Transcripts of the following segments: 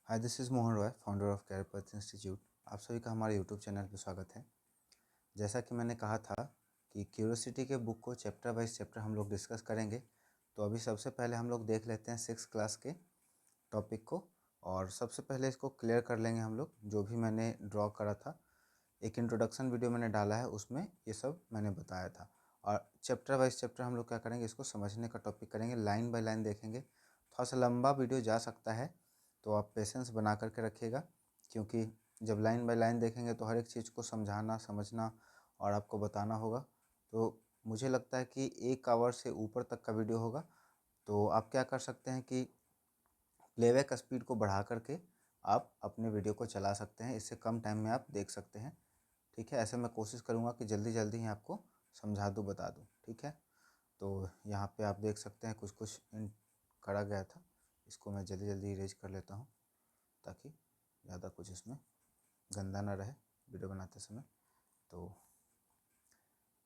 Hi, this is Mohan Roy, founder of career Path institute. आप सभी का हमारे यूट्यूब चैनल पर स्वागत है। जैसा कि मैंने कहा था कि क्यूरियोसिटी के बुक को चैप्टर वाइज चैप्टर हम लोग डिस्कस करेंगे। तो अभी सबसे पहले हम लोग देख लेते हैं 6th क्लास के टॉपिक को, और सबसे पहले इसको क्लियर कर लेंगे हम लोग। जो भी मैंने ड्रॉ करा था, एक इंट्रोडक्शन वीडियो मैंने डाला है, उसमें ये सब मैंने बताया था। और चैप्टर वाइज चैप्टर हम लोग क्या करेंगे, इसको समझने का टॉपिक करेंगे, लाइन बाय लाइन देखेंगे। थोड़ा सा लंबा वीडियो जा सकता है, तो आप पेशेंस बना करके रखिएगा, क्योंकि जब लाइन बाय लाइन देखेंगे तो हर एक चीज़ को समझाना, समझना और आपको बताना होगा। तो मुझे लगता है कि 1 आवर से ऊपर तक का वीडियो होगा। तो आप क्या कर सकते हैं कि प्लेबैक स्पीड को बढ़ा करके आप अपने वीडियो को चला सकते हैं, इससे कम टाइम में आप देख सकते हैं। ठीक है, ऐसे मैं कोशिश करूँगा कि जल्दी जल्दी ही आपको समझा दूँ, बता दूँ। ठीक है, तो यहाँ पे आप देख सकते हैं कुछ कुछ करा गया था, इसको मैं जल्दी जल्दी इरेज कर लेता हूँ ताकि ज़्यादा कुछ इसमें गंदा ना रहे वीडियो बनाते समय। तो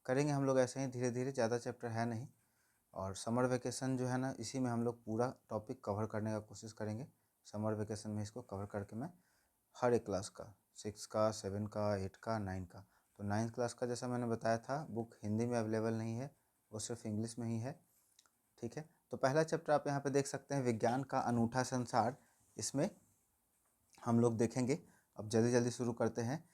करेंगे हम लोग ऐसे ही धीरे धीरे, ज़्यादा चैप्टर है नहीं। और समर वेकेशन जो है ना, इसी में हम लोग पूरा टॉपिक कवर करने का कोशिश करेंगे। समर वेकेशन में इसको कवर करके मैं हर एक क्लास का, 6 का, 7 का, 8 का, 9 का। तो 9th क्लास का जैसा मैंने बताया था, बुक हिंदी में अवेलेबल नहीं है, वो सिर्फ इंग्लिश में ही है। ठीक है, तो पहला चैप्टर आप यहाँ पे देख सकते हैं, विज्ञान का अनूठा संसार। इसमें हम लोग देखेंगे। अब जल्दी जल्दी शुरू करते हैं।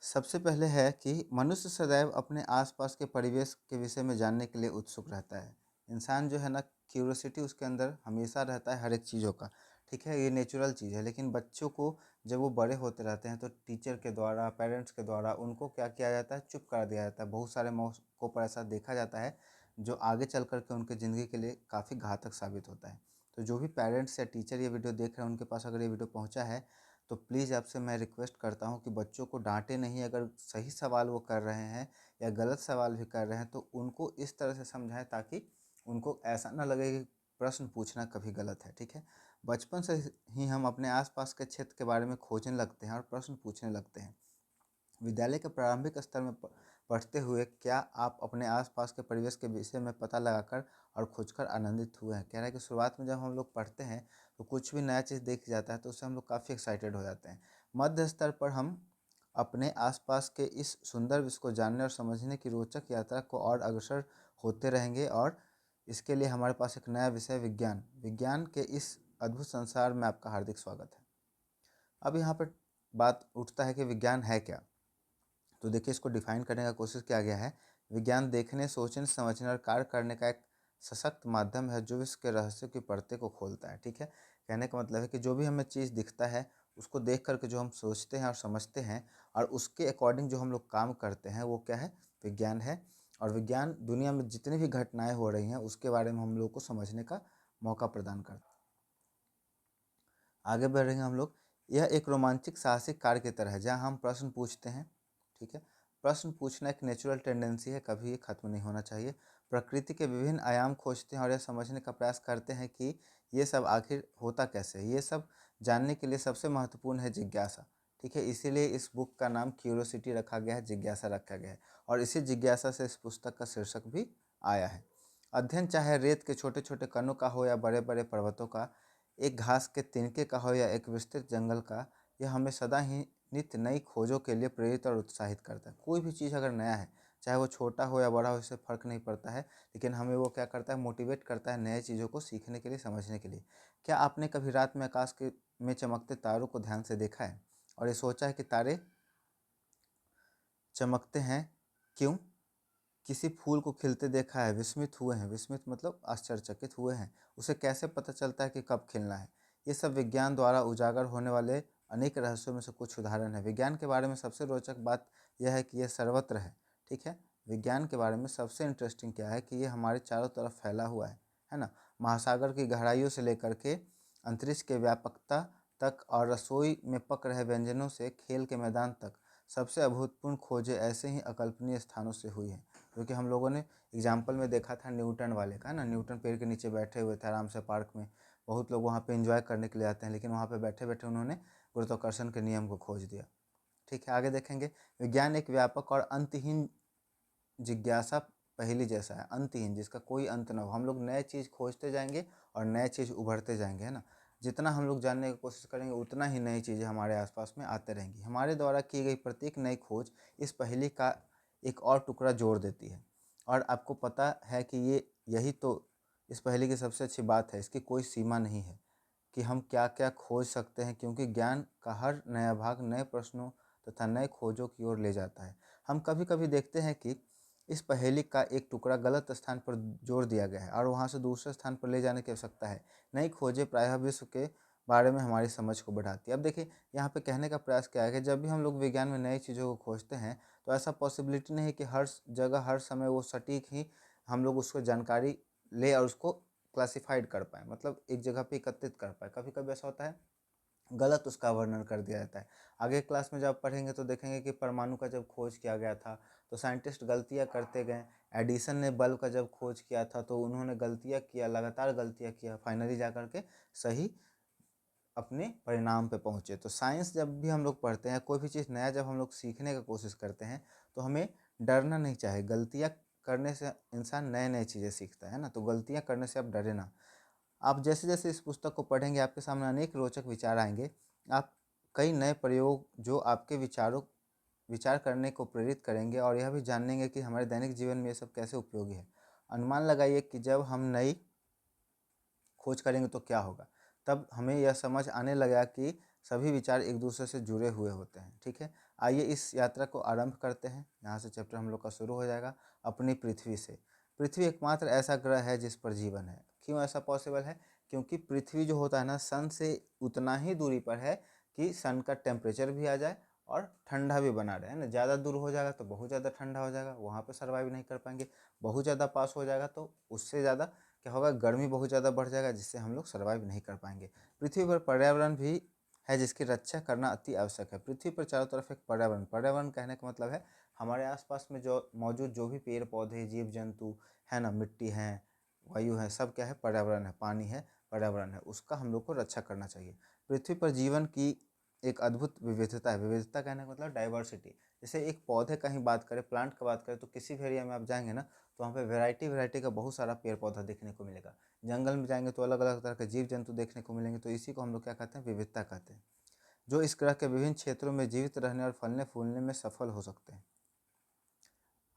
सबसे पहले है कि मनुष्य सदैव अपने आसपास के परिवेश के विषय में जानने के लिए उत्सुक रहता है। इंसान जो है ना, क्यूरियोसिटी उसके अंदर हमेशा रहता है हर एक चीज़ों का। ठीक है, ये नेचुरल चीज़ है। लेकिन बच्चों को जब वो बड़े होते रहते हैं तो टीचर के द्वारा, पेरेंट्स के द्वारा उनको क्या किया जाता है, चुप कर दिया जाता है। बहुत सारे मौक़ों पर ऐसा देखा जाता है, जो आगे चल कर के उनकी ज़िंदगी के लिए काफ़ी घातक साबित होता है। तो जो भी पेरेंट्स या टीचर ये वीडियो देख रहे हैं, उनके पास अगर ये वीडियो पहुँचा है, तो प्लीज़ आपसे मैं रिक्वेस्ट करता हूँ कि बच्चों को डांटें नहीं। अगर सही सवाल वो कर रहे हैं या गलत सवाल भी कर रहे हैं, तो उनको इस तरह से समझाएं ताकि उनको ऐसा ना लगे कि प्रश्न पूछना कभी गलत है। ठीक है, बचपन से ही हम अपने आसपास के क्षेत्र के बारे में खोजने लगते हैं और प्रश्न पूछने लगते हैं। विद्यालय के प्रारंभिक स्तर में पढ़ते हुए क्या आप अपने आसपास के परिवेश के विषय में पता लगाकर और खोजकर आनंदित हुए हैं? कह रहा है कि शुरुआत में जब हम लोग पढ़ते हैं तो कुछ भी नया चीज़ देख जाता है तो उससे हम लोग काफ़ी एक्साइटेड हो जाते हैं। मध्य स्तर पर हम अपने आसपास के इस सुंदर विश्व को जानने और समझने की रोचक यात्रा को और अग्रसर होते रहेंगे, और इसके लिए हमारे पास एक नया विषय विज्ञान। विज्ञान के इस अद्भुत संसार में आपका हार्दिक स्वागत है। अब यहाँ पर बात उठता है कि विज्ञान है क्या। तो देखिए, इसको डिफाइन करने का कोशिश किया गया है। विज्ञान देखने, सोचने, समझने और कार्य करने का एक सशक्त माध्यम है जो विश्व के रहस्यों की परतें को खोलता है। ठीक है, कहने का मतलब है कि जो भी हमें चीज़ दिखता है, उसको देख करके जो हम सोचते हैं और समझते हैं और उसके अकॉर्डिंग जो हम लोग काम करते हैं, वो क्या है, विज्ञान है। और विज्ञान दुनिया में जितनी भी घटनाएं हो रही हैं उसके बारे में हम लोग को समझने का मौका प्रदान करता है। आगे बढ़ रहे हैं हम लोग। यह एक रोमांचक साहसिक कार्य की तरह है जहाँ हम प्रश्न पूछते हैं। ठीक है, प्रश्न पूछना एक नेचुरल टेंडेंसी है, कभी ये खत्म नहीं होना चाहिए। प्रकृति के विभिन्न आयाम खोजते हैं और यह समझने का प्रयास करते हैं कि ये सब आखिर होता कैसे है। ये सब जानने के लिए सबसे महत्वपूर्ण है जिज्ञासा। ठीक है, इसीलिए इस बुक का नाम क्यूरियोसिटी रखा गया है, जिज्ञासा रखा गया है, और इसी जिज्ञासा से इस पुस्तक का शीर्षक भी आया है। अध्ययन चाहे रेत के छोटे छोटे कणों का हो या बड़े बड़े पर्वतों का, एक घास के तिनके का हो या एक विस्तृत जंगल का, यह हमें सदा ही नित्य नई खोजों के लिए प्रेरित और उत्साहित करता है। कोई भी चीज़ अगर नया है, चाहे वो छोटा हो या बड़ा हो, इससे फ़र्क नहीं पड़ता है, लेकिन हमें वो क्या करता है, मोटिवेट करता है नए चीज़ों को सीखने के लिए, समझने के लिए। क्या आपने कभी रात में आकाश के में चमकते तारों को ध्यान से देखा है और ये सोचा है कि तारे चमकते हैं क्यों? किसी फूल को खिलते देखा है, विस्मित हुए हैं, विस्मित मतलब आश्चर्यचकित हुए हैं, उसे कैसे पता चलता है कि कब खिलना है? ये सब विज्ञान द्वारा उजागर होने वाले अनेक रहस्यों में से कुछ उदाहरण है। विज्ञान के बारे में सबसे रोचक बात यह है कि यह सर्वत्र है। ठीक है, विज्ञान के बारे में सबसे इंटरेस्टिंग क्या है कि ये हमारे चारों तरफ फैला हुआ है ना। महासागर की गहराइयों से लेकर के अंतरिक्ष के व्यापकता तक और रसोई में पक रहे व्यंजनों से खेल के मैदान तक, सबसे अभूतपूर्ण खोजें ऐसे ही अकल्पनीय स्थानों से हुई हैं। क्योंकि हम लोगों ने एग्जाम्पल में देखा था न्यूटन वाले का ना, न्यूटन पेड़ के नीचे बैठे हुए थे आराम से पार्क में। बहुत लोग वहाँ पे एंजॉय करने के लिए आते हैं, लेकिन वहाँ पे बैठे बैठे उन्होंने गुरुत्वाकर्षण के नियम को खोज दिया। ठीक है, आगे देखेंगे। विज्ञान एक व्यापक और अंतहीन जिज्ञासा पहेली जैसा है, अंतहीन, जिसका कोई अंत ना हो। हम लोग नए चीज़ खोजते जाएंगे और नए चीज़ उभरते जाएंगे, है ना। जितना हम लोग जानने की कोशिश करेंगे उतना ही नई चीज़ें हमारे आसपास में आते रहेंगी। हमारे द्वारा की गई प्रत्येक नई खोज इस पहेली का एक और टुकड़ा जोड़ देती है। और आपको पता है कि यही तो इस पहेली की सबसे अच्छी बात है, इसकी कोई सीमा नहीं है कि हम क्या-क्या खोज सकते हैं, क्योंकि ज्ञान का हर नया भाग नए प्रश्नों तथा नए खोजों की ओर ले जाता है। हम कभी-कभी देखते हैं कि इस पहेली का एक टुकड़ा गलत स्थान पर जोड़ दिया गया है और वहाँ से दूसरे स्थान पर ले जाने की आवश्यकता है। नई खोजें प्रायः विश्व के बारे में हमारी समझ को बढ़ाती है। अब देखिए, यहाँ पे कहने का प्रयास क्या है कि जब भी हम लोग विज्ञान में नई चीज़ों को खोजते हैं, तो ऐसा पॉसिबिलिटी नहीं है कि हर जगह हर समय वो सटीक ही हम लोग उसको जानकारी ले और उसको क्लासिफाइड कर पाएँ, मतलब एक जगह पे एकत्रित कर पाएँ। कभी-कभी ऐसा होता है, गलत उसका वर्णन कर दिया जाता है। आगे क्लास में जब पढ़ेंगे तो देखेंगे कि परमाणु का जब खोज किया गया था, तो साइंटिस्ट गलतियाँ करते गए। एडिसन ने बल्ब का जब खोज किया था, तो उन्होंने गलतियाँ किया, लगातार गलतियाँ किया, फाइनली जा कर के सही अपने परिणाम पे पहुँचे। तो साइंस जब भी हम लोग पढ़ते हैं, कोई भी चीज़ नया जब हम लोग सीखने की कोशिश करते हैं, तो हमें डरना नहीं चाहिए। गलतियाँ करने से इंसान नए-नए चीज़ें सीखता है ना? तो गलतियाँ करने से आप डरे ना। आप जैसे-जैसे इस पुस्तक को पढ़ेंगे, आपके सामने अनेक रोचक विचार आएँगे। आप कई नए प्रयोग जो आपके विचार करने को प्रेरित करेंगे और यह भी जानेंगे कि हमारे दैनिक जीवन में ये सब कैसे उपयोगी है। अनुमान लगाइए कि जब हम नई खोज करेंगे तो क्या होगा? तब हमें यह समझ आने लगेगा कि सभी विचार एक दूसरे से जुड़े हुए होते हैं, ठीक है? आइए इस यात्रा को आरंभ करते हैं। यहाँ से चैप्टर हम लोग का शुरू हो जाएगा अपनी पृथ्वी से। पृथ्वी एकमात्र ऐसा ग्रह है जिस पर जीवन है। क्यों ऐसा पॉसिबल है? क्योंकि पृथ्वी जो होता है ना, सन से उतना ही दूरी पर है कि सन का टेम्परेचर भी आ जाए और ठंडा भी बना रहे, है ना? ज़्यादा दूर हो जाएगा तो बहुत ज़्यादा ठंडा हो जाएगा, वहाँ पे सर्वाइव नहीं कर पाएंगे। बहुत ज़्यादा पास हो जाएगा तो उससे ज़्यादा क्या होगा, गर्मी बहुत ज़्यादा बढ़ जाएगा, जिससे हम लोग सर्वाइव नहीं कर पाएंगे। पृथ्वी पर पर्यावरण भी है जिसकी रक्षा करना अति आवश्यक है। पृथ्वी पर चारों तरफ एक पर्यावरण, पर्यावरण कहने का मतलब है हमारे आसपास में जो मौजूद जो भी पेड़ पौधे, जीव जंतु है ना, मिट्टी है, वायु है, सब क्या है, पर्यावरण है। पानी है, पर्यावरण है, उसका हम लोग को रक्षा करना चाहिए। पृथ्वी पर जीवन की एक अद्भुत विविधता है। विविधता कहने का मतलब डाइवर्सिटी। जैसे एक पौधे का ही बात करें, प्लांट का बात करें, तो किसी भी एरिया में आप जाएंगे ना, तो वहाँ पे वैरायटी का बहुत सारा पेड़ पौधा देखने को मिलेगा। जंगल में जाएंगे तो अलग अलग तरह के जीव जंतु देखने को मिलेंगे। तो इसी को हम लोग क्या कहते हैं, विविधता कहते हैं, जो इस ग्रह के विभिन्न क्षेत्रों में जीवित रहने और फलने फूलने में सफल हो सकते हैं।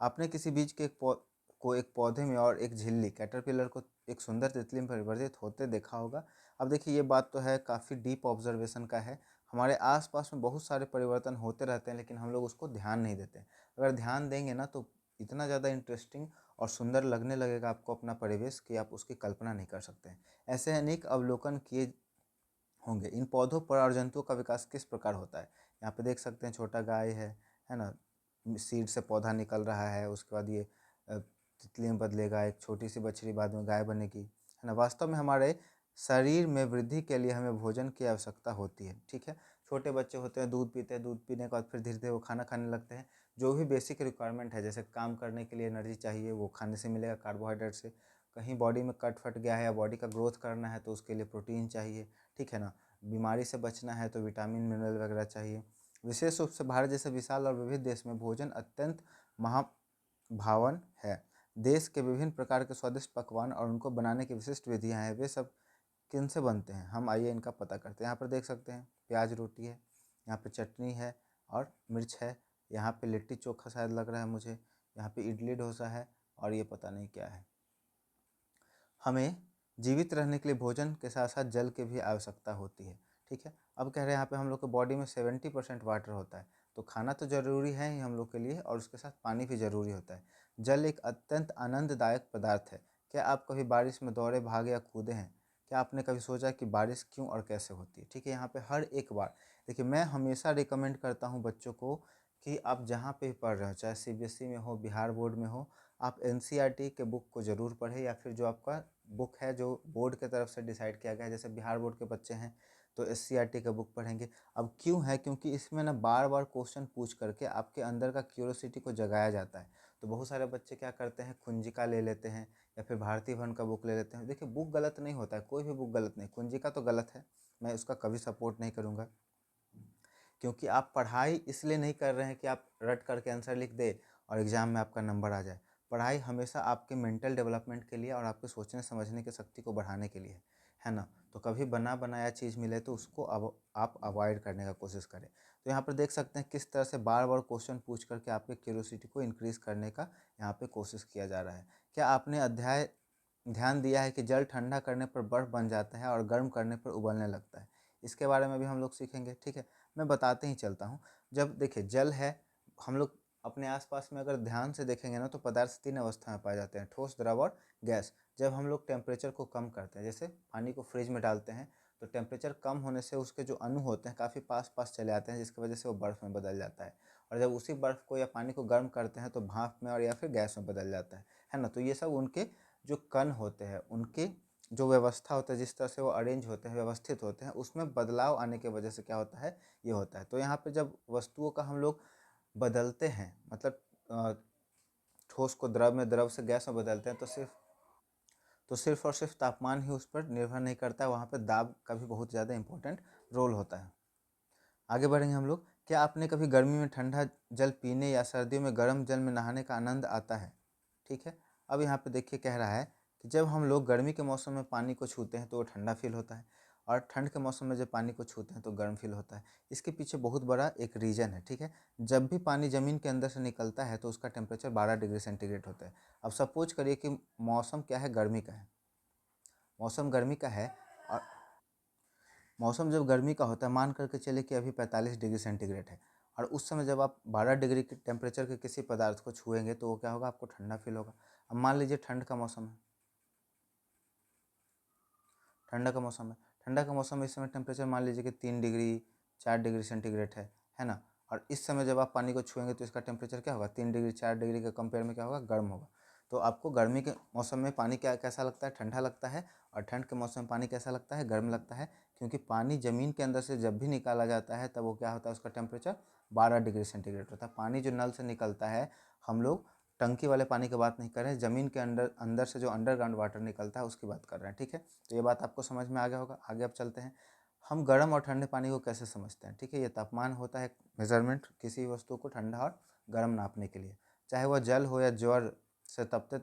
आपने किसी बीज के एक पौधे में और एक झिल्ली कैटरपिलर को एक सुंदर तितली में परिवर्तित होते देखा होगा। अब देखिए, ये बात तो है, काफ़ी डीप ऑब्जर्वेशन का है। हमारे आसपास में बहुत सारे परिवर्तन होते रहते हैं, लेकिन हम लोग उसको ध्यान नहीं देते। अगर ध्यान देंगे ना, तो इतना ज़्यादा इंटरेस्टिंग और सुंदर लगने लगेगा आपको अपना परिवेश कि आप उसकी कल्पना नहीं कर सकते हैं। ऐसे अनेक अवलोकन किए होंगे। इन पौधों पर और जंतुओं का विकास किस प्रकार होता है? यहाँ पे देख सकते हैं, छोटा गाय है ना? सीड से पौधा निकल रहा है, उसके बाद ये तितली में बदलेगा, एक छोटी सी बछड़ी बाद में गाय बनेगी, है ना? वास्तव में हमारे शरीर में वृद्धि के लिए हमें भोजन की आवश्यकता होती है, ठीक है? छोटे बच्चे होते हैं, दूध पीते हैं, दूध पीने के बाद फिर धीरे धीरे वो खाना खाने लगते हैं। जो भी बेसिक रिक्वायरमेंट है, जैसे काम करने के लिए एनर्जी चाहिए, वो खाने से मिलेगा, कार्बोहाइड्रेट से। कहीं बॉडी में कट फट गया है या बॉडी का ग्रोथ करना है, तो उसके लिए प्रोटीन चाहिए, ठीक है ना? बीमारी से बचना है तो विटामिन मिनरल वगैरह चाहिए। विशेष रूप से भारत जैसे विशाल और विविध देश में भोजन अत्यंत महाभावन है। देश के विभिन्न प्रकार के स्वादिष्ट पकवान और उनको बनाने की विशिष्ट विधियाँ हैं, वे सब किन से बनते हैं? हम आइए इनका पता करते हैं। यहाँ पर देख सकते हैं, प्याज रोटी है, यहाँ पे चटनी है और मिर्च है, यहाँ पे लिट्टी चोखा शायद लग रहा है मुझे, यहाँ पे इडली डोसा है और ये पता नहीं क्या है। हमें जीवित रहने के लिए भोजन के साथ साथ जल की भी आवश्यकता होती है, ठीक है? अब कह रहे हैं यहाँ पे हम लोग के बॉडी में 70% वाटर होता है, तो खाना तो ज़रूरी है ही हम लोग के लिए, और उसके साथ पानी भी ज़रूरी होता है। जल एक अत्यंत आनंददायक पदार्थ है। क्या आप कभी बारिश में दौड़े, भागे या कूदे हैं? क्या आपने कभी सोचा कि बारिश क्यों और कैसे होती है? ठीक है, यहाँ पे हर एक बार देखिए, मैं हमेशा रिकमेंड करता हूँ बच्चों को कि आप जहाँ पे भी पढ़ रहे हो, चाहे सीबीएसई में हो, बिहार बोर्ड में हो, आप एनसीईआरटी के बुक को ज़रूर पढ़ें, या फिर जो आपका बुक है जो बोर्ड की तरफ से डिसाइड किया गया है। जैसे बिहार बोर्ड के बच्चे हैं तो एससीईआरटी का बुक पढ़ेंगे। अब क्यों है? क्योंकि इसमें ना बार बार क्वेश्चन पूछ करके आपके अंदर का क्यूरोसिटी को जगाया जाता है। तो बहुत सारे बच्चे क्या करते हैं, कुंजिका ले लेते हैं या फिर भारती भवन का बुक ले लेते हैं। देखिए, बुक गलत नहीं होता है, कोई भी बुक गलत नहीं। कुंजिका तो गलत है, मैं उसका कभी सपोर्ट नहीं करूँगा, क्योंकि आप पढ़ाई इसलिए नहीं कर रहे हैं कि आप रट करके आंसर लिख दे और एग्ज़ाम में आपका नंबर आ जाए। पढ़ाई हमेशा आपके मेंटल डेवलपमेंट के लिए और आपके सोचने समझने की शक्ति को बढ़ाने के लिए है ना। तो कभी बना बनाया चीज़ मिले तो उसको अब आप अवॉइड करने का कोशिश करें। तो यहाँ पर देख सकते हैं किस तरह से बार बार क्वेश्चन पूछ करके आपके क्यूरियोसिटी को इंक्रीज़ करने का यहाँ पे कोशिश किया जा रहा है। क्या आपने अध्याय ध्यान दिया है कि जल ठंडा करने पर बर्फ़ बन जाता है और गर्म करने पर उबलने लगता है? इसके बारे में भी हम लोग सीखेंगे, ठीक है। मैं बताते ही चलता हूँ। जब देखिए जल है, हम लोग अपने आसपास में अगर ध्यान से देखेंगे ना तो पदार्थ 3 अवस्था में पाए जाते हैं, ठोस, द्रव और गैस। जब हम लोग टेम्परेचर को कम करते हैं, जैसे पानी को फ्रिज में डालते हैं, तो टेम्परेचर कम होने से उसके जो अणु होते हैं काफ़ी पास-पास चले आते हैं, जिसकी वजह से वो बर्फ़ में बदल जाता है। और जब उसी बर्फ़ को या पानी को गर्म करते हैं तो भाप में और या फिर गैस में बदल जाता है ना। तो ये सब उनके जो कण होते हैं, उनकी जो व्यवस्था होता है, जिस तरह से वो अरेंज होते हैं, व्यवस्थित होते हैं, उसमें बदलाव आने की वजह से क्या होता है, ये होता है। तो यहाँ पे जब वस्तुओं का हम लोग बदलते हैं, मतलब ठोस को द्रव में, द्रव से गैस में बदलते हैं, तो सिर्फ और सिर्फ तापमान ही उस पर निर्भर नहीं करता है, वहाँ पे दाब का भी बहुत ज़्यादा इंपॉर्टेंट रोल होता है। आगे बढ़ेंगे हम लोग। क्या आपने कभी गर्मी में ठंडा जल पीने या सर्दियों में गर्म जल में नहाने का आनंद आता है? ठीक है। अब यहाँ पे देखिए कह रहा है कि जब हम लोग गर्मी के मौसम में पानी को छूते हैं तो वो ठंडा फील होता है, और ठंड के मौसम में जब पानी को छूते हैं तो गर्म फील होता है। इसके पीछे बहुत बड़ा एक रीज़न है, ठीक है। जब भी पानी ज़मीन के अंदर से निकलता है तो उसका टेम्परेचर 12 डिग्री सेंटीग्रेड होता है। अब सपोज करिए कि मौसम क्या है, गर्मी का है। मौसम गर्मी का है, और मौसम जब गर्मी का होता है, मान करके चले कि अभी 45 डिग्री सेंटीग्रेड है, और उस समय जब आप 12 डिग्री के टेम्परेचर के किसी पदार्थ को छुएंगे तो वो क्या होगा, आपको ठंडा फील होगा। अब मान लीजिए ठंड का मौसम है, ठंडा का मौसम है, ठंडा का मौसम में इस समय टेम्परेचर मान लीजिए कि 3 डिग्री 4 डिग्री सेंटीग्रेड है ना। और इस समय जब आप पानी को छुएंगे तो इसका टेम्परेचर क्या होगा, 3 डिग्री 4 डिग्री के कंपेयर में क्या होगा, गर्म होगा। तो आपको गर्मी के मौसम में पानी क्या कैसा लगता है, ठंडा लगता है, और ठंड के मौसम में पानी कैसा लगता है, गर्म लगता है। क्योंकि पानी ज़मीन के अंदर से जब भी निकाला जाता है तब वो क्या होता है, उसका टेम्परेचर 12 डिग्री सेंटीग्रेड होता है। पानी जो नल से निकलता है, हम लोग टंकी वाले पानी की बात नहीं कर रहे हैं, ज़मीन के अंदर अंदर से जो अंडरग्राउंड वाटर निकलता है उसकी बात कर रहे हैं, ठीक है। तो ये बात आपको समझ में आ गया होगा। आगे अब चलते हैं, हम गर्म और ठंडे पानी को कैसे समझते हैं, ठीक है। ये तापमान होता है मेजरमेंट किसी वस्तु को ठंडा और गर्म नापने के लिए, चाहे वह जल हो या ज्वर से तपते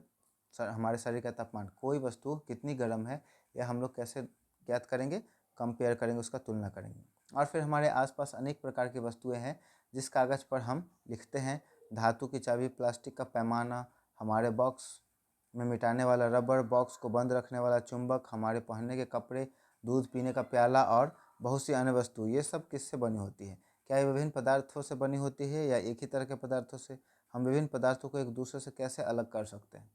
हमारे शरीर का तापमान, कोई वस्तु कितनी गर्म है या हम लोग कैसे ज्ञात करेंगे, कंपेयर करेंगे, उसका तुलना करेंगे। और फिर हमारे आसपास अनेक प्रकार की वस्तुएं हैं जिस कागज़ पर हम लिखते हैं, धातु की चाबी, प्लास्टिक का पैमाना, हमारे बॉक्स में मिटाने वाला रबर, बॉक्स को बंद रखने वाला चुंबक, हमारे पहनने के कपड़े, दूध पीने का प्याला और बहुत सी अन्य वस्तु, ये सब किससे बनी होती है? क्या ये विभिन्न पदार्थों से बनी होती है या एक ही तरह के पदार्थों से? हम विभिन्न पदार्थों को एक दूसरे से कैसे अलग कर सकते हैं,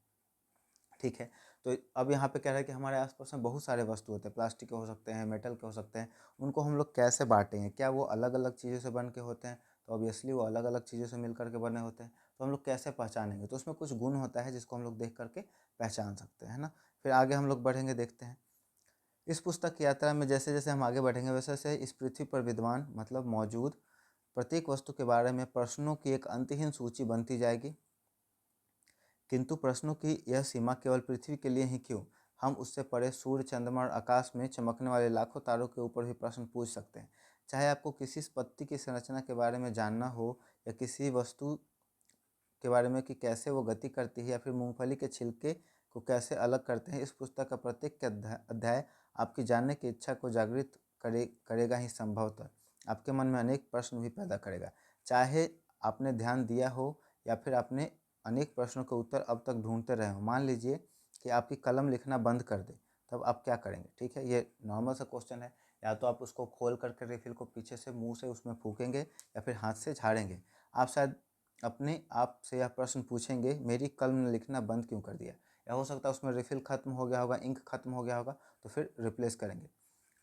ठीक है। तो अब यहाँ पे कह रहा है कि हमारे आसपास में बहुत सारे वस्तु होते हैं, प्लास्टिक के हो सकते हैं, मेटल के हो सकते हैं, उनको हम लोग कैसे बांटेंगे? क्या वो अलग अलग चीज़ों से बन के होते हैं? तो ऑब्वियसली वो अलग अलग चीज़ों से मिल करके बने होते हैं। तो हम लोग कैसे पहचानेंगे? तो उसमें कुछ गुण होता है जिसको हम लोग देख करके पहचान सकते हैं, है ना। फिर आगे हम लोग बढ़ेंगे, देखते हैं। इस पुस्तक की यात्रा में जैसे जैसे हम आगे बढ़ेंगे वैसे वैसे इस पृथ्वी पर विद्वान, मतलब मौजूद, प्रत्येक वस्तु के बारे में प्रश्नों की एक अंतहीन सूची बनती जाएगी। किंतु प्रश्नों की यह सीमा केवल पृथ्वी के लिए ही क्यों, हम उससे परे सूर्य, चंद्रमा और आकाश में चमकने वाले लाखों तारों के ऊपर भी प्रश्न पूछ सकते हैं। चाहे आपको किसी पत्ती की संरचना के बारे में जानना हो या किसी वस्तु के बारे में कि कैसे वो गति करती है, या फिर मूंगफली के छिलके को कैसे अलग करते हैं, इस पुस्तक का प्रत्येक अध्याय अध्याय आपकी जानने की इच्छा को जागृत करेगा ही, संभवतः आपके मन में अनेक प्रश्न भी पैदा करेगा। चाहे आपने ध्यान दिया हो या फिर आपने अनेक प्रश्नों के उत्तर अब तक ढूंढते रहे हो। मान लीजिए कि आपकी कलम लिखना बंद कर दे, तब आप क्या करेंगे, ठीक है। ये नॉर्मल सा क्वेश्चन है। या तो आप उसको खोल करके रिफिल को पीछे से मुंह से उसमें फूकेंगे या फिर हाथ से झाड़ेंगे। आप शायद अपने आप से यह प्रश्न पूछेंगे, मेरी कलम ने लिखना बंद क्यों कर दिया। या हो सकता है उसमें रिफिल खत्म हो गया होगा, इंक खत्म हो गया होगा, तो फिर रिप्लेस करेंगे।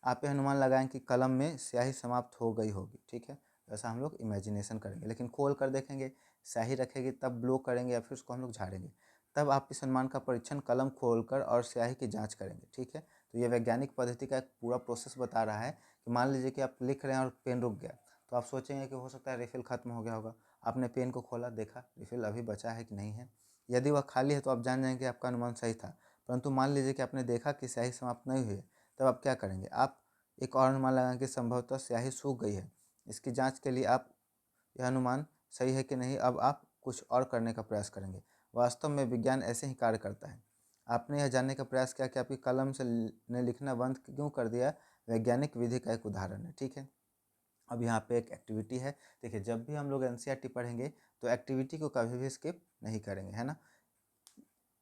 आप ये अनुमान लगाएं कि कलम में स्याही समाप्त हो गई होगी, ठीक है। ऐसा हम लोग इमेजिनेशन करेंगे, लेकिन खोल कर देखेंगे, स्याही रखेगी, तब ब्लो करेंगे या फिर उसको हम लोग झाड़ेंगे। तब आप इस अनुमान का परीक्षण कलम खोलकर और स्याही की जांच करेंगे, ठीक है। तो ये वैज्ञानिक पद्धति का एक पूरा प्रोसेस बता रहा है कि मान लीजिए कि आप लिख रहे हैं और पेन रुक गया, तो आप सोचेंगे कि हो सकता है रिफिल खत्म हो गया होगा। आपने पेन को खोला, देखा रिफिल अभी बचा है कि नहीं है। यदि वह खाली है तो आप जान जाएंगे कि आपका अनुमान सही था। परंतु मान लीजिए कि आपने देखा कि स्याही समाप्त नहीं हुई है, तब आप क्या करेंगे, आप एक और अनुमान लगाएं कि संभवतः स्याही सूख गई है। इसकी जांच के लिए आप यह अनुमान सही है कि नहीं, अब आप कुछ और करने का प्रयास करेंगे। वास्तव में विज्ञान ऐसे ही कार्य करता है। आपने यह जानने का प्रयास किया कि आपकी कलम से ने लिखना बंद क्यों कर दिया, वैज्ञानिक विधि का एक उदाहरण है। ठीक है, अब यहाँ पे एक एक्टिविटी है। देखिए, जब भी हम लोग एनसीईआरटी पढ़ेंगे तो एक्टिविटी को कभी भी स्किप नहीं करेंगे, है ना।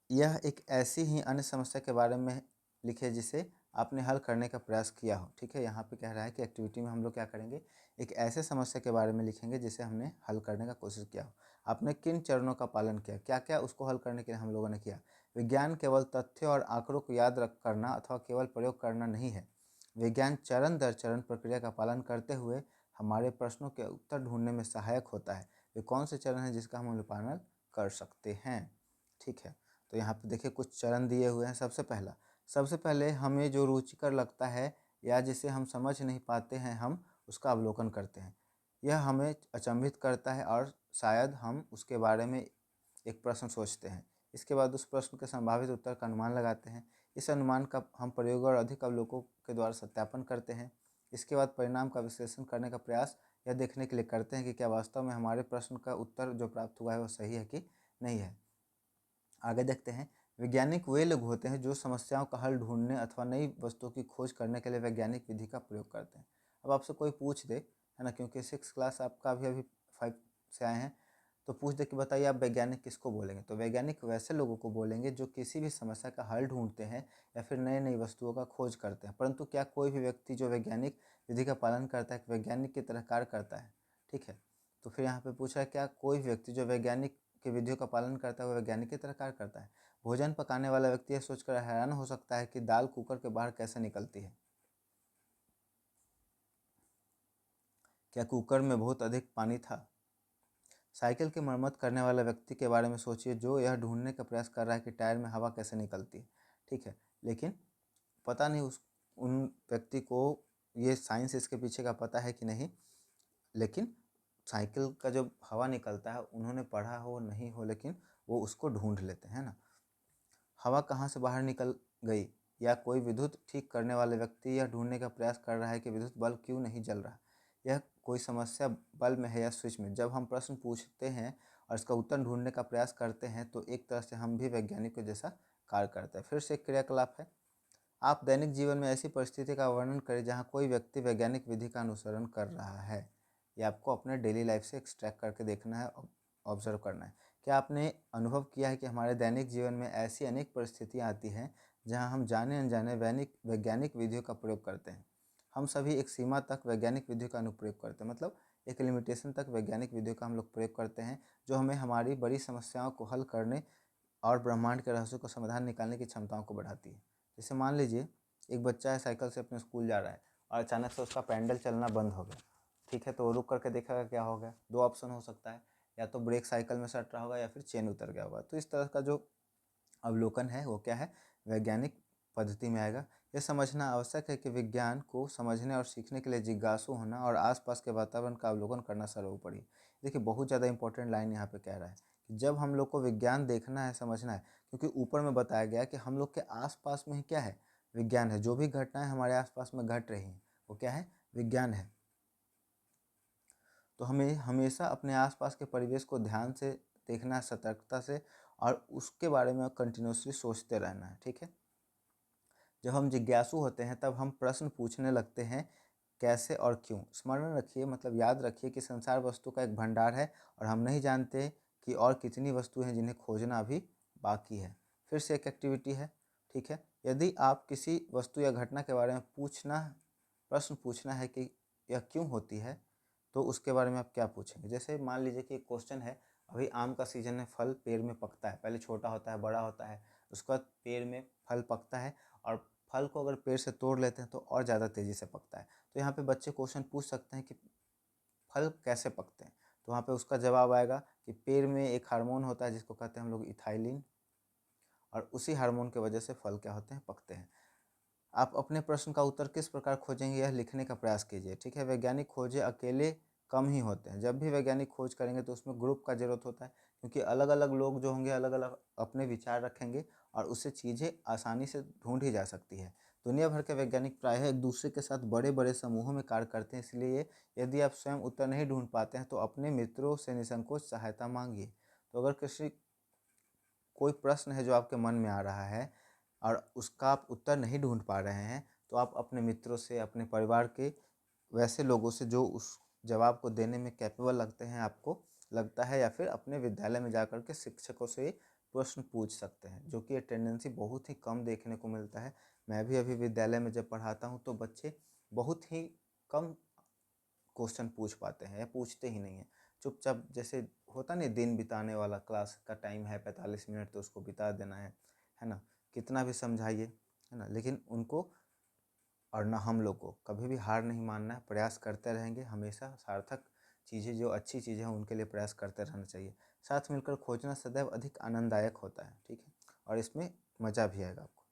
यह एक ऐसी ही अन्य समस्या के बारे में लिखे जिसे आपने हल करने का प्रयास किया हो। ठीक है, यहाँ पे कह रहा है कि एक्टिविटी में हम लोग क्या करेंगे, एक ऐसे समस्या के बारे में लिखेंगे जिसे हमने हल करने का कोशिश किया हो। आपने किन चरणों का पालन किया, क्या क्या उसको हल करने के लिए हम लोगों ने किया। विज्ञान केवल तथ्यों और आंकड़ों को याद रख करना अथवा केवल प्रयोग करना नहीं है। विज्ञान चरण दर चरण प्रक्रिया का पालन करते हुए हमारे प्रश्नों के उत्तर ढूंढने में सहायक होता है। वे कौन से चरण हैं जिसका हम पालन कर सकते हैं। ठीक है, तो यहाँ पे देखिए कुछ चरण दिए हुए हैं। सबसे पहले हमें जो रुचिकर लगता है या जिसे हम समझ नहीं पाते हैं, हम उसका अवलोकन करते हैं। यह हमें अचंभित करता है और शायद हम उसके बारे में एक प्रश्न सोचते हैं। इसके बाद उस प्रश्न के संभावित उत्तर का अनुमान लगाते हैं। इस अनुमान का हम प्रयोग और अधिक अवलोकों के द्वारा सत्यापन करते हैं। इसके बाद परिणाम का विश्लेषण करने का प्रयास यह देखने के लिए करते हैं कि क्या वास्तव में हमारे प्रश्न का उत्तर जो प्राप्त हुआ है वो सही है कि नहीं है। आगे देखते हैं, वैज्ञानिक वे लोग होते हैं जो समस्याओं का हल ढूंढने अथवा नई वस्तुओं की खोज करने के लिए वैज्ञानिक विधि का प्रयोग करते हैं। अब आपसे कोई पूछ दे, है ना, क्योंकि 6 क्लास आपका अभी 5 से आए हैं, तो पूछ दे कि बताइए आप वैज्ञानिक किसको बोलेंगे, तो वैज्ञानिक वैसे लोगों को बोलेंगे जो किसी भी समस्या का हल ढूंढते हैं या फिर नई नई वस्तुओं का खोज करते हैं। परंतु क्या कोई भी व्यक्ति जो वैज्ञानिक विधि का पालन करता है वैज्ञानिक की तरह कार्य करता है। ठीक है, तो फिर यहाँ पे पूछा है क्या कोई व्यक्ति जो वैज्ञानिक की विधियों का पालन करता है वह वैज्ञानिक की तरह कार्य करता है। भोजन पकाने वाला व्यक्ति यह सोचकर हैरान हो सकता है कि दाल कुकर के बाहर कैसे निकलती है। क्या कुकर में बहुत अधिक पानी था। साइकिल की मरम्मत करने वाला व्यक्ति के बारे में सोचिए जो यह ढूंढने का प्रयास कर रहा है कि टायर में हवा कैसे निकलती है। ठीक है, लेकिन पता नहीं उन व्यक्ति को ये साइंस इसके पीछे का पता है कि नहीं, लेकिन साइकिल का जो हवा निकलता है उन्होंने पढ़ा हो नहीं हो, लेकिन वो उसको ढूंढ लेते हैं ना। हवा कहाँ से बाहर निकल गई, या कोई विद्युत ठीक करने वाले व्यक्ति यह ढूंढने का प्रयास कर रहा है कि विद्युत बल्ब क्यों नहीं जल रहा। यह कोई समस्या बल्ब में है या स्विच में। जब हम प्रश्न पूछते हैं और इसका उत्तर ढूंढने का प्रयास करते हैं तो एक तरह से हम भी वैज्ञानिकों जैसा कार्य करते हैं। फिर से एक क्रियाकलाप है, आप दैनिक जीवन में ऐसी परिस्थिति का वर्णन करें जहाँ कोई व्यक्ति वैज्ञानिक विधि का अनुसरण कर रहा है। ये आपको अपने डेली लाइफ से एक्सट्रैक्ट करके देखना है, ऑब्जर्व करना है। क्या आपने अनुभव किया है कि हमारे दैनिक जीवन में ऐसी अनेक परिस्थितियाँ आती हैं जहाँ हम जाने अनजाने वैज्ञानिक विधियों का प्रयोग करते हैं। हम सभी एक सीमा तक वैज्ञानिक विधियों का अनुप्रयोग करते हैं, मतलब एक लिमिटेशन तक वैज्ञानिक विधियों का हम लोग प्रयोग करते हैं जो हमें हमारी बड़ी समस्याओं को हल करने और ब्रह्मांड के रहस्यों का समाधान निकालने की क्षमताओं को बढ़ाती है। जैसे मान लीजिए एक बच्चा है, साइकिल से अपने स्कूल जा रहा है और अचानक से उसका पैडल चलना बंद हो गया। ठीक है, तो वो रुक करके देखेगा क्या हो गया। दो ऑप्शन हो सकता है, या तो ब्रेक साइकिल में सट रहा होगा या फिर चेन उतर गया होगा। तो इस तरह का जो अवलोकन है वो क्या है, वैज्ञानिक पद्धति में आएगा। यह समझना आवश्यक है कि विज्ञान को समझने और सीखने के लिए जिज्ञासु होना और आसपास के वातावरण का अवलोकन करना सर्वोपरि। देखिए बहुत ज़्यादा इंपॉर्टेंट लाइन यहाँ पे कह रहा है कि जब हम लोग को विज्ञान देखना है, समझना है, क्योंकि ऊपर में बताया गया कि हम लोग के आसपास में ही क्या है, विज्ञान है। जो भी घटनाएं हमारे आसपास में घट रही हैं वो क्या है, विज्ञान है। तो हमें हमेशा अपने आसपास के परिवेश को ध्यान से देखना है, सतर्कता से, और उसके बारे में कंटिन्यूसली सोचते रहना है। ठीक है, जब हम जिज्ञासु होते हैं तब हम प्रश्न पूछने लगते हैं, कैसे और क्यों। स्मरण रखिए, मतलब याद रखिए कि संसार वस्तु का एक भंडार है और हम नहीं जानते कि और कितनी वस्तुएं हैं जिन्हें खोजना अभी बाकी है। फिर से एक एक्टिविटी है। ठीक है, यदि आप किसी वस्तु या घटना के बारे में प्रश्न पूछना है कि यह क्यों होती है, तो उसके बारे में आप क्या पूछेंगे। जैसे मान लीजिए कि एक क्वेश्चन है, अभी आम का सीजन है, फल पेड़ में पकता है, पहले छोटा होता है, बड़ा होता है, उसके बाद पेड़ में फल पकता है, और फल को अगर पेड़ से तोड़ लेते हैं तो और ज़्यादा तेज़ी से पकता है। तो यहाँ पे बच्चे क्वेश्चन पूछ सकते हैं कि फल कैसे पकते हैं। तो वहाँ पे उसका जवाब आएगा कि पेड़ में एक हार्मोन होता है जिसको कहते हैं हम लोग इथाइलिन, और उसी हार्मोन की वजह से फल क्या होते हैं, पकते हैं। आप अपने प्रश्न का उत्तर किस प्रकार खोजेंगे यह लिखने का प्रयास कीजिए। ठीक है, वैज्ञानिक खोजें अकेले कम ही होते हैं। जब भी वैज्ञानिक खोज करेंगे तो उसमें ग्रुप का जरूरत होता है, क्योंकि अलग अलग लोग जो होंगे अलग अलग अपने विचार रखेंगे और उससे चीज़ें आसानी से ढूंढ ही जा सकती है। दुनिया भर के वैज्ञानिक प्रायः एक दूसरे के साथ बड़े बड़े समूहों में कार्य करते हैं, इसलिए यदि आप स्वयं उत्तर नहीं ढूंढ पाते हैं तो अपने मित्रों से निसंकोच सहायता मांगिए। तो अगर किसी कोई प्रश्न है जो आपके मन में आ रहा है और उसका आप उत्तर नहीं ढूंढ पा रहे हैं, तो आप अपने मित्रों से, अपने परिवार के वैसे लोगों से जो उस जवाब को देने में कैपेबल लगते हैं, आपको लगता है, या फिर अपने विद्यालय में जाकर के शिक्षकों से प्रश्न पूछ सकते हैं, जो कि ये टेंडेंसी बहुत ही कम देखने को मिलता है। मैं भी अभी विद्यालय में जब पढ़ाता हूँ तो बच्चे बहुत ही कम क्वेश्चन पूछ पाते हैं या पूछते ही नहीं हैं। चुपचाप, जैसे होता नहीं दिन बिताने वाला, क्लास का टाइम है 45 मिनट तो उसको बिता देना है ना, कितना भी समझाइए, है ना, लेकिन उनको और ना हम लोग को कभी भी हार नहीं मानना है, प्रयास करते रहेंगे हमेशा। सार्थक चीज़ें, जो अच्छी चीज़ें हैं उनके लिए प्रयास करते रहना चाहिए। साथ मिलकर खोजना सदैव अधिक आनंददायक होता है, ठीक है, और इसमें मज़ा भी आएगा आपको।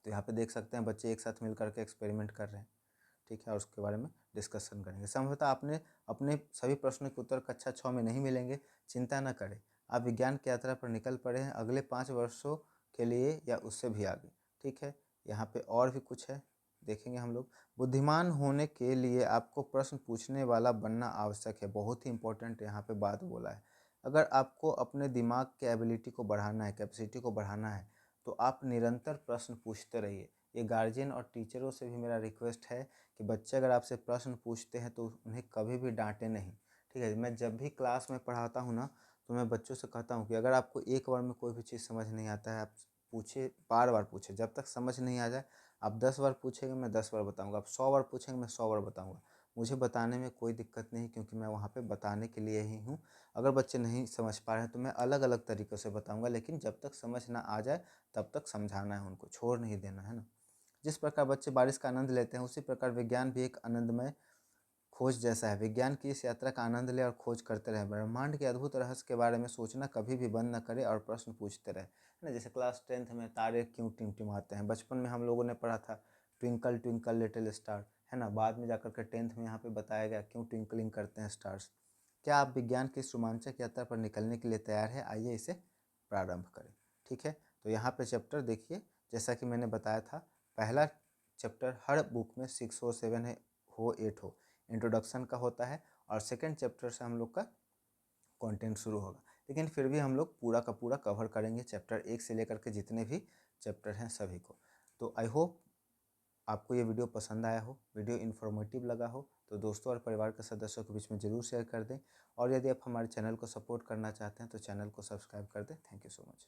तो यहाँ पे देख सकते हैं बच्चे एक साथ मिल करके एक्सपेरिमेंट कर रहे हैं, ठीक है, और उसके बारे में डिस्कशन करेंगे। संभवतः आपने अपने सभी प्रश्नों के उत्तर कक्षा 6 में नहीं मिलेंगे, चिंता न करें। आप विज्ञान की यात्रा पर निकल पड़े हैं अगले 5 वर्षों के लिए या उससे भी आगे, ठीक है। यहाँ पे और भी कुछ है, देखेंगे हम लोग। बुद्धिमान होने के लिए आपको प्रश्न पूछने वाला बनना आवश्यक है। बहुत ही इंपॉर्टेंट यहाँ पे बात बोला है। अगर आपको अपने दिमाग के एबिलिटी को बढ़ाना है, कैपेसिटी को बढ़ाना है, तो आप निरंतर प्रश्न पूछते रहिए। ये गार्जियन और टीचरों से भी मेरा रिक्वेस्ट है कि बच्चे अगर आपसे प्रश्न पूछते हैं तो उन्हें कभी भी डांटें नहीं, ठीक है। मैं जब भी क्लास में पढ़ाता हूँ ना, तो मैं बच्चों से कहता हूँ कि अगर आपको एक बार में कोई भी चीज़ समझ नहीं आता है, आप पूछिए, बार बार पूछिए, जब तक समझ नहीं आ जाए। आप 10 बार पूछेंगे, मैं 10 बार बताऊँगा। आप 100 बार पूछेंगे, मैं 100 बार बताऊँगा। मुझे बताने में कोई दिक्कत नहीं, क्योंकि मैं वहाँ पे बताने के लिए ही हूँ। अगर बच्चे नहीं समझ पा रहे हैं तो मैं अलग अलग तरीक़ों से बताऊँगा, लेकिन जब तक समझ ना आ जाए तब तक समझाना है उनको, छोड़ नहीं देना है ना। जिस प्रकार बच्चे बारिश का आनंद लेते हैं, उसी प्रकार विज्ञान भी एक आनंदमय खोज जैसा है। विज्ञान की इस यात्रा का आनंद लें और खोज करते रहें। ब्रह्मांड के अद्भुत रहस्य के बारे में सोचना कभी भी बंद न करें और प्रश्न पूछते रहें, है ना। जैसे क्लास 10th में तारे क्यों टिमटिमाते हैं, बचपन में हम लोगों ने पढ़ा था ट्विंकल ट्विंकल लिटिल स्टार, है ना। बाद में जाकर के 10th में यहाँ पे बताया गया क्यों ट्विंकलिंग करते हैं स्टार्स। क्या आप विज्ञान की इस रोमांचक यात्रा पर निकलने के लिए तैयार है? आइए इसे प्रारंभ करें, ठीक है। तो यहाँ पे चैप्टर देखिए, जैसा कि मैंने बताया था, पहला चैप्टर हर बुक में 6 हो, 7 हो, 8 हो, इंट्रोडक्शन का होता है, और सेकंड चैप्टर से हम लोग का कंटेंट शुरू होगा। लेकिन फिर भी हम लोग पूरा का पूरा कवर करेंगे, चैप्टर 1 से लेकर के जितने भी चैप्टर हैं सभी को। तो आई होप आपको ये वीडियो पसंद आया हो, वीडियो इन्फॉर्मेटिव लगा हो, तो दोस्तों और परिवार के सदस्यों के बीच में ज़रूर शेयर कर दें। और यदि आप हमारे चैनल को सपोर्ट करना चाहते हैं तो चैनल को सब्सक्राइब कर दें। Thank you so much.